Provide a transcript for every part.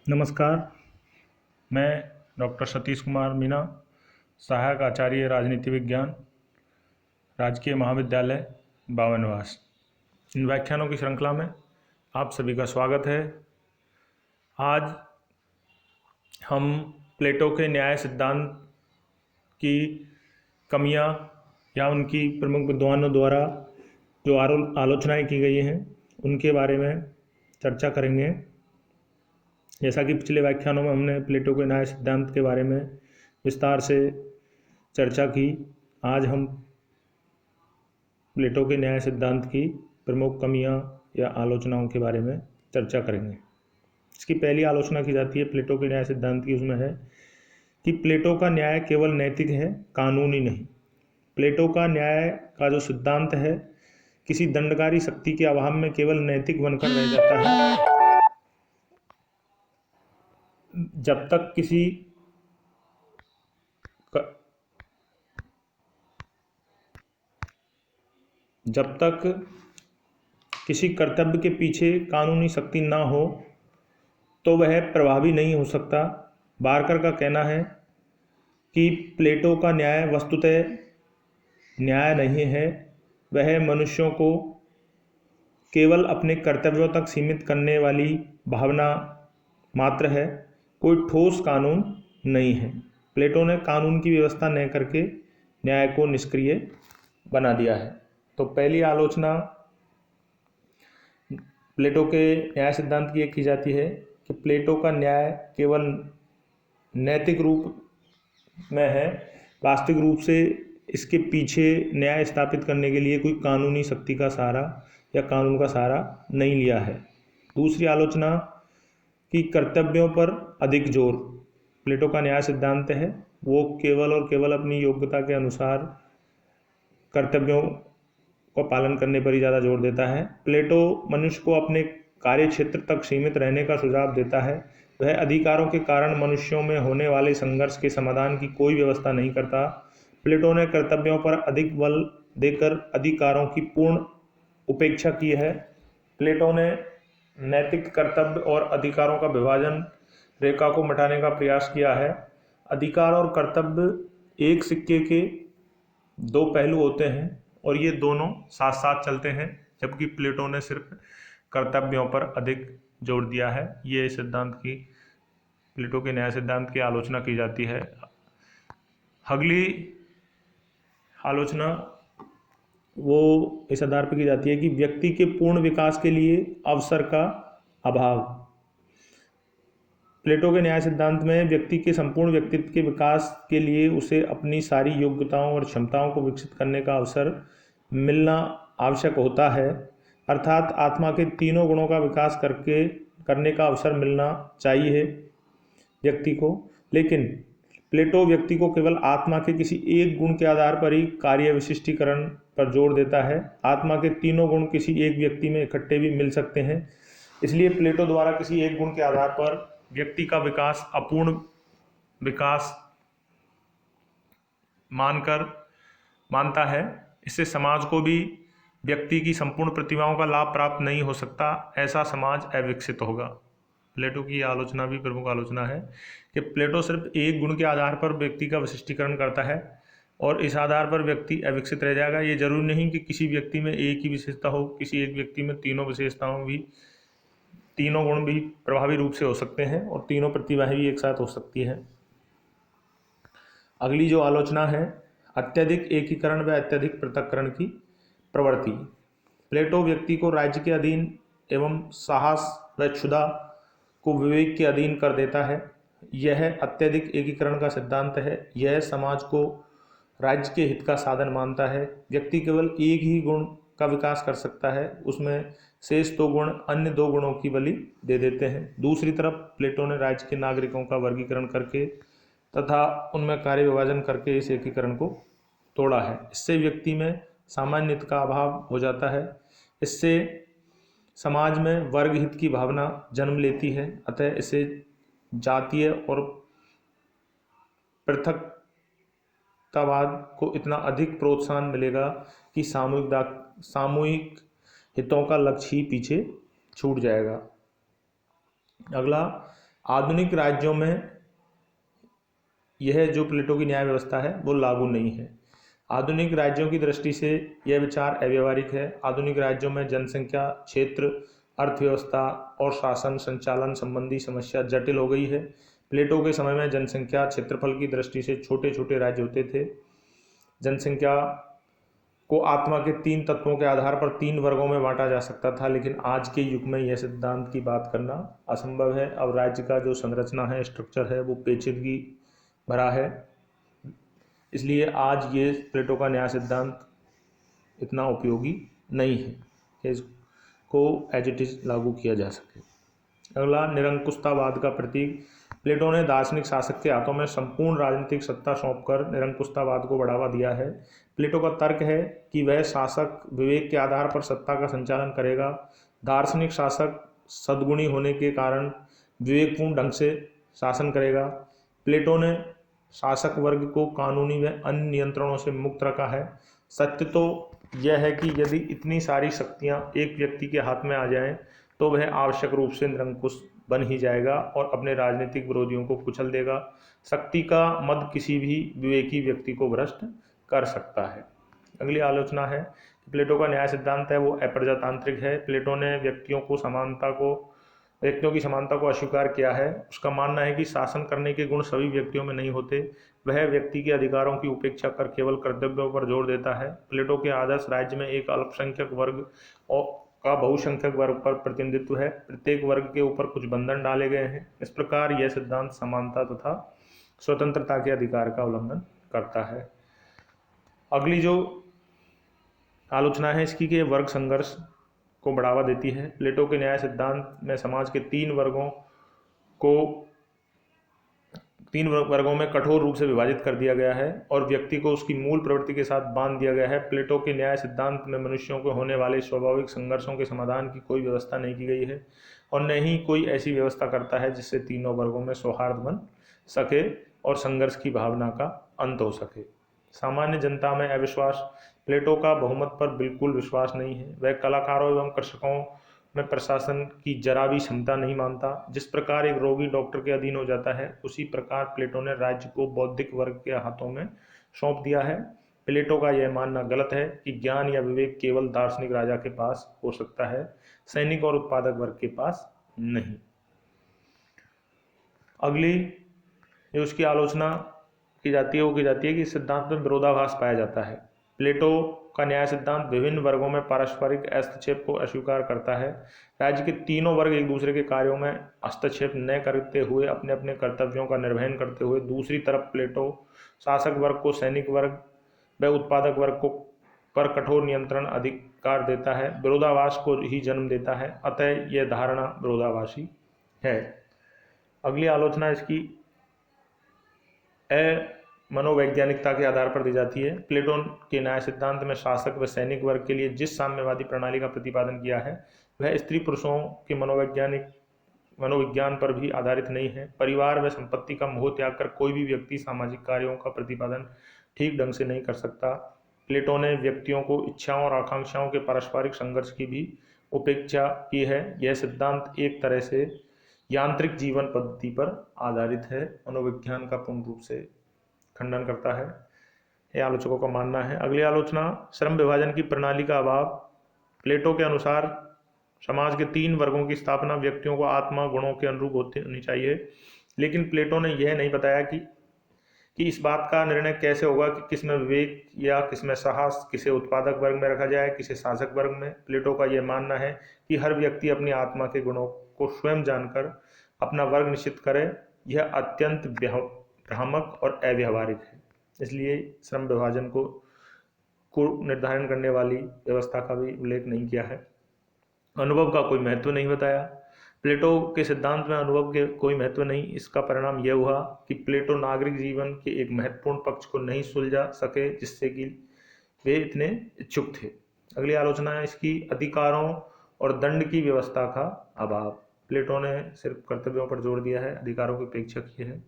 नमस्कार। मैं डॉक्टर सतीश कुमार मीना, सहायक आचार्य राजनीति विज्ञान, राजकीय महाविद्यालय बावनवास। इन व्याख्यानों की श्रृंखला में आप सभी का स्वागत है। आज हम प्लेटो के न्याय सिद्धांत की कमियां या उनकी प्रमुख विद्वानों द्वारा जो आलोचनाएं की गई हैं उनके बारे में चर्चा करेंगे। जैसा कि पिछले व्याख्यानों में हमने प्लेटो के न्याय सिद्धांत के बारे में विस्तार से चर्चा की, आज हम प्लेटो के न्याय सिद्धांत की प्रमुख कमियां या आलोचनाओं के बारे में चर्चा करेंगे। इसकी पहली आलोचना की जाती है प्लेटो के न्याय सिद्धांत की, उसमें है कि प्लेटो का न्याय केवल नैतिक है, कानूनी नहीं। प्लेटो का न्याय का जो सिद्धांत है किसी दंडकारी शक्ति के अभाव में केवल नैतिक बनकर रह जाता है। जब तक किसी कर्तव्य के पीछे कानूनी शक्ति ना हो तो वह प्रभावी नहीं हो सकता। बारकर का कहना है कि प्लेटो का न्याय वस्तुतः न्याय नहीं है, वह मनुष्यों को केवल अपने कर्तव्यों तक सीमित करने वाली भावना मात्र है, कोई ठोस कानून नहीं है। प्लेटो ने कानून की व्यवस्था न करके न्याय को निष्क्रिय बना दिया है। तो पहली आलोचना प्लेटो के न्याय सिद्धांत की एक की जाती है कि प्लेटो का न्याय केवल नैतिक रूप में है, वास्तविक रूप से इसके पीछे न्याय स्थापित करने के लिए कोई कानूनी शक्ति का सहारा या कानून का सहारा नहीं लिया है। दूसरी आलोचना कि कर्तव्यों पर अधिक जोर। प्लेटो का न्याय सिद्धांत है वो केवल और केवल अपनी योग्यता के अनुसार कर्तव्यों को पालन करने पर ही ज़्यादा जोर देता है। प्लेटो मनुष्य को अपने कार्य क्षेत्र तक सीमित रहने का सुझाव देता है। वह अधिकारों के कारण मनुष्यों में होने वाले संघर्ष के समाधान की कोई व्यवस्था नहीं करता। प्लेटो ने कर्तव्यों पर अधिक बल देकर अधिकारों की पूर्ण उपेक्षा की है। प्लेटो ने नैतिक कर्तव्य और अधिकारों का विभाजन रेखा को मिटाने का प्रयास किया है। अधिकार और कर्तव्य एक सिक्के के दो पहलू होते हैं और ये दोनों साथ साथ चलते हैं, जबकि प्लेटो ने सिर्फ कर्तव्यों पर अधिक जोर दिया है। ये सिद्धांत की प्लेटो के न्याय सिद्धांत की आलोचना की जाती है। अगली आलोचना वो इस आधार पर की जाती है कि व्यक्ति के पूर्ण विकास के लिए अवसर का अभाव। प्लेटो के न्याय सिद्धांत में व्यक्ति के संपूर्ण व्यक्तित्व के विकास के लिए उसे अपनी सारी योग्यताओं और क्षमताओं को विकसित करने का अवसर मिलना आवश्यक होता है, अर्थात आत्मा के तीनों गुणों का विकास करने का अवसर मिलना चाहिए व्यक्ति को। लेकिन प्लेटो व्यक्ति को केवल आत्मा के किसी एक गुण के आधार पर ही कार्य विशिष्टीकरण पर जोर देता है। आत्मा के तीनों गुण किसी एक व्यक्ति में इकट्ठे भी मिल सकते हैं, इसलिए प्लेटो द्वारा किसी एक गुण के आधार पर व्यक्ति का विकास अपूर्ण विकास मानता है। इससे समाज को भी व्यक्ति की संपूर्ण प्रतिभाओं का लाभ प्राप्त नहीं हो सकता, ऐसा समाज अविकसित होगा। प्लेटो की आलोचना भी प्रमुख आलोचना है कि प्लेटो सिर्फ एक गुण के आधार पर व्यक्ति का विशिष्टीकरण करता है और इस आधार पर व्यक्ति अविकसित रह जाएगा। ये जरूरी नहीं कि किसी व्यक्ति में एक ही विशेषता हो, किसी एक व्यक्ति में तीनों गुण भी प्रभावी रूप से हो सकते हैं और तीनों प्रतिभाएं भी एक साथ हो सकती हैं। अगली जो आलोचना है अत्यधिक एकीकरण व अत्यधिक पृथक्करण की प्रवृत्ति। प्लेटो व्यक्ति को राज्य के अधीन एवं साहस व क्षुधा को विवेक के अधीन कर देता है। यह अत्यधिक एकीकरण का सिद्धांत है। यह समाज को राज्य के हित का साधन मानता है। व्यक्ति केवल एक ही गुण का विकास कर सकता है, उसमें शेष दो गुण अन्य दो गुणों की बलि दे देते हैं। दूसरी तरफ प्लेटो ने राज्य के नागरिकों का वर्गीकरण करके तथा उनमें कार्य विभाजन करके इस एकीकरण को तोड़ा है। इससे व्यक्ति में सामान्य हित का अभाव हो जाता है। इससे समाज में वर्ग हित की भावना जन्म लेती है। अतः इसे जातीय और पृथकतावाद को इतना अधिक प्रोत्साहन मिलेगा कि सामूहिक हितों का लक्ष्य ही पीछे छूट जाएगा। अगला आधुनिक राज्यों में यह जो प्लेटो की न्याय व्यवस्था है वो लागू नहीं है। आधुनिक राज्यों की दृष्टि से यह विचार अव्यवहारिक है। आधुनिक राज्यों में जनसंख्या, क्षेत्र, अर्थव्यवस्था और शासन संचालन संबंधी समस्या जटिल हो गई है। प्लेटो के समय में जनसंख्या, क्षेत्रफल की दृष्टि से छोटे छोटे राज्य होते थे। जनसंख्या को आत्मा के 3 तत्वों के आधार पर 3 वर्गों में बांटा जा सकता था, लेकिन आज के युग में यह सिद्धांत की बात करना असंभव है। अब राज्य का जो संरचना है, स्ट्रक्चर है, वो पेचीदगी भरा है। इसलिए आज ये प्लेटो का न्याय सिद्धांत इतना उपयोगी नहीं है कि इसको एज इट इज लागू किया जा सके। अगला, निरंकुशतावाद का प्रतीक। प्लेटो ने दार्शनिक शासक के हाथों में संपूर्ण राजनीतिक सत्ता सौंपकर निरंकुशतावाद को बढ़ावा दिया है। प्लेटो का तर्क है कि वह शासक विवेक के आधार पर सत्ता का संचालन करेगा। दार्शनिक शासक सद्गुणी होने के कारण विवेकपूर्ण ढंग से शासन करेगा। प्लेटो ने शासक वर्ग को कानूनी व अन्य नियंत्रणों से मुक्त रखा है। सत्य तो यह है कि यदि इतनी सारी शक्तियां एक व्यक्ति के हाथ में आ जाएं तो वह आवश्यक रूप से निरंकुश बन ही जाएगा और अपने राजनीतिक विरोधियों को कुचल देगा। शक्ति का मद किसी भी विवेकी व्यक्ति को भ्रष्ट कर सकता है। अगली आलोचना है कि प्लेटो का न्याय सिद्धांत है वो अप्रजातांत्रिक है। प्लेटो ने व्यक्तियों की समानता को अस्वीकार किया है। उसका मानना है कि शासन करने के गुण सभी व्यक्तियों में नहीं होते। वह व्यक्ति के अधिकारों की उपेक्षा कर केवल कर्तव्यों पर जोर देता है। प्लेटो के आदर्श राज्य में एक अल्पसंख्यक वर्ग और का बहुसंख्यक वर्ग पर प्रतिनिधित्व है। प्रत्येक वर्ग के ऊपर कुछ बंधन डाले गए हैं। इस प्रकार यह सिद्धांत समानता तथा स्वतंत्रता के अधिकार का उल्लंघन करता है। अगली जो आलोचना है इसकी कि वर्ग संघर्ष को बढ़ावा देती है। प्लेटो के न्याय सिद्धांत में समाज के 3 वर्गों में कठोर रूप से विभाजित कर दिया गया है और व्यक्ति को उसकी मूल प्रवृत्ति के साथ बांध दिया गया है। प्लेटो के न्याय सिद्धांत में मनुष्यों को होने वाले स्वाभाविक संघर्षों के समाधान की कोई व्यवस्था नहीं की गई है और न ही कोई ऐसी व्यवस्था करता है जिससे तीनों वर्गों में सौहार्द बन सके और संघर्ष की भावना का अंत हो सके। सामान्य जनता में अविश्वास। प्लेटो का बहुमत पर बिल्कुल विश्वास नहीं है। वह कलाकारों एवं कृषकों में प्रशासन की जरा भी क्षमता नहीं मानता। जिस प्रकार एक रोगी डॉक्टर के अधीन हो जाता है, उसी प्रकार प्लेटो ने राज्य को बौद्धिक वर्ग के हाथों में सौंप दिया है। प्लेटो का यह मानना गलत है कि ज्ञान या विवेक केवल दार्शनिक राजा के पास हो सकता है, सैनिक और उत्पादक वर्ग के पास नहीं। अगली जो उसकी आलोचना की जाती है वो की जाती है कि इस सिद्धांत में विरोधाभास पाया जाता है। प्लेटो का न्याय सिद्धांत विभिन्न वर्गों में पारस्परिक हस्तक्षेप को अस्वीकार करता है। राज्य के तीनों वर्ग एक दूसरे के कार्यों में हस्तक्षेप न करते हुए अपने अपने कर्तव्यों का निर्वहन करते हुए, दूसरी तरफ प्लेटो शासक वर्ग को सैनिक वर्ग व उत्पादक वर्ग को पर कठोर नियंत्रण अधिकार देता है, विरोधाभास को ही जन्म देता है। अतः यह धारणा विरोधाभासी है। अगली आलोचना इसकी मनोवैज्ञानिकता के आधार पर दी जाती है। प्लेटो के न्याय सिद्धांत में शासक व सैनिक वर्ग के लिए जिस साम्यवादी प्रणाली का प्रतिपादन किया है वह स्त्री पुरुषों के मनोविज्ञान पर भी आधारित नहीं है। परिवार व संपत्ति का मोह त्याग कर कोई भी व्यक्ति सामाजिक कार्यों का प्रतिपादन ठीक ढंग से नहीं कर सकता। प्लेटो ने व्यक्तियों को इच्छाओं और आकांक्षाओं के पारस्परिक संघर्ष की भी उपेक्षा की है। यह सिद्धांत एक तरह से यांत्रिक जीवन पद्धति पर आधारित है, मनोविज्ञान का पूर्ण रूप से खंडन करता है, यह आलोचकों का मानना है। अगली आलोचना, श्रम विभाजन की प्रणाली का अभाव। प्लेटो के अनुसार समाज के 3 वर्गों की स्थापना व्यक्तियों को आत्मा गुणों के अनुरूप होनी चाहिए, लेकिन प्लेटो ने यह नहीं बताया कि इस बात का निर्णय कैसे होगा कि किस में विवेक या किस में साहस, किसे उत्पादक वर्ग में रखा जाए, किसे शासक वर्ग में। प्लेटो का यह मानना है कि हर व्यक्ति अपनी आत्मा के गुणों को स्वयं जानकर अपना वर्ग निश्चित करे। यह अत्यंत भ्रामक और अव्यावहारिक है, इसलिए श्रम विभाजन को निर्धारण करने वाली व्यवस्था का भी उल्लेख नहीं किया है। अनुभव का कोई महत्व नहीं बताया। प्लेटो के सिद्धांत में अनुभव के कोई महत्व नहीं। इसका परिणाम यह हुआ कि प्लेटो नागरिक जीवन के एक महत्वपूर्ण पक्ष को नहीं सुलझा सके जिससे कि वे इतने इच्छुक थे। अगली आलोचना है इसकी, अधिकारों और दंड की व्यवस्था का अभाव। प्लेटो ने सिर्फ कर्तव्यों पर जोर दिया है, अधिकारों की उपेक्षा की है।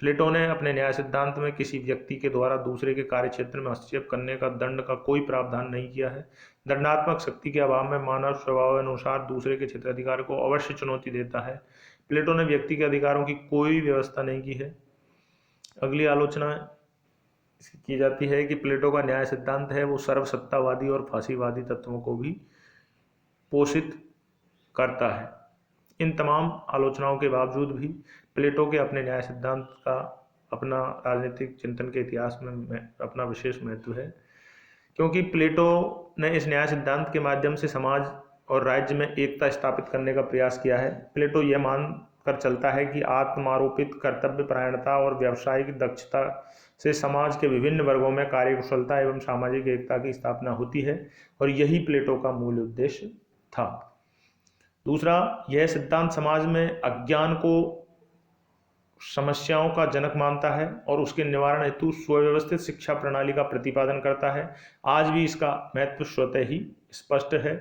प्लेटो ने अपने न्याय सिद्धांत में किसी व्यक्ति के द्वारा दूसरे के कार्य क्षेत्र में हस्तक्षेप करने का दंड का कोई प्रावधान नहीं किया है। दंडात्मक शक्ति के अभाव में मानव स्वभाव अनुसार दूसरे के क्षेत्राधिकार को अवश्य चुनौती देता है। प्लेटो ने व्यक्ति के अधिकारों की कोई व्यवस्था नहीं की है। अगली आलोचना इसकी की जाती है कि प्लेटो का न्याय सिद्धांत है वो सर्वसत्तावादी और फांसीवादी तत्वों को भी पोषित करता है। इन तमाम आलोचनाओं के बावजूद भी प्लेटो के अपने न्याय सिद्धांत का अपना राजनीतिक चिंतन के इतिहास में अपना विशेष महत्व है, क्योंकि प्लेटो ने इस न्याय सिद्धांत के माध्यम से समाज और राज्य में एकता स्थापित करने का प्रयास किया है। प्लेटो यह मान कर चलता है कि आत्मारोपित कर्तव्य परायणता और व्यावसायिक दक्षता से समाज के विभिन्न वर्गों में कार्यकुशलता एवं सामाजिक एकता की स्थापना होती है, और यही प्लेटो का मूल उद्देश्य था। दूसरा, यह सिद्धांत समाज में अज्ञान को समस्याओं का जनक मानता है और उसके निवारण हेतु सुव्यवस्थित शिक्षा प्रणाली का प्रतिपादन करता है। आज भी इसका महत्व स्वतः ही स्पष्ट है।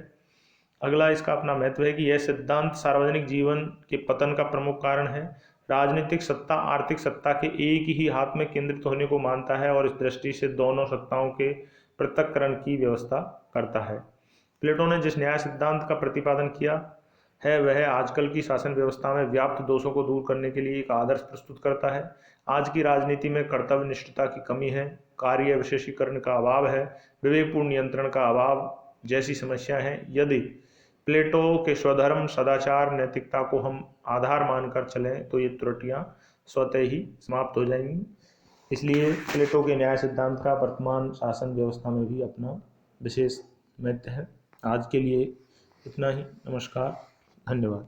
अगला इसका अपना महत्व है कि यह सिद्धांत सार्वजनिक जीवन के पतन का प्रमुख कारण है। राजनीतिक सत्ता आर्थिक सत्ता के एक ही हाथ में केंद्रित होने को मानता है और इस दृष्टि से दोनों सत्ताओं के पृथक्करण की व्यवस्था करता है। प्लेटो ने जिस न्याय सिद्धांत का प्रतिपादन किया है वह आजकल की शासन व्यवस्था में व्याप्त दोषों को दूर करने के लिए एक आदर्श प्रस्तुत करता है। आज की राजनीति में कर्तव्य निष्ठता की कमी है, कार्य विशेषीकरण का अभाव है, विवेकपूर्ण नियंत्रण का अभाव जैसी समस्याएं हैं। यदि प्लेटो के स्वधर्म सदाचार नैतिकता को हम आधार मानकर चलें तो ये त्रुटियां स्वतः ही समाप्त हो जाएंगी। इसलिए प्लेटो के न्याय सिद्धांत का वर्तमान शासन व्यवस्था में भी अपना विशेष महत्व है। आज के लिए इतना ही। नमस्कार, धन्यवाद।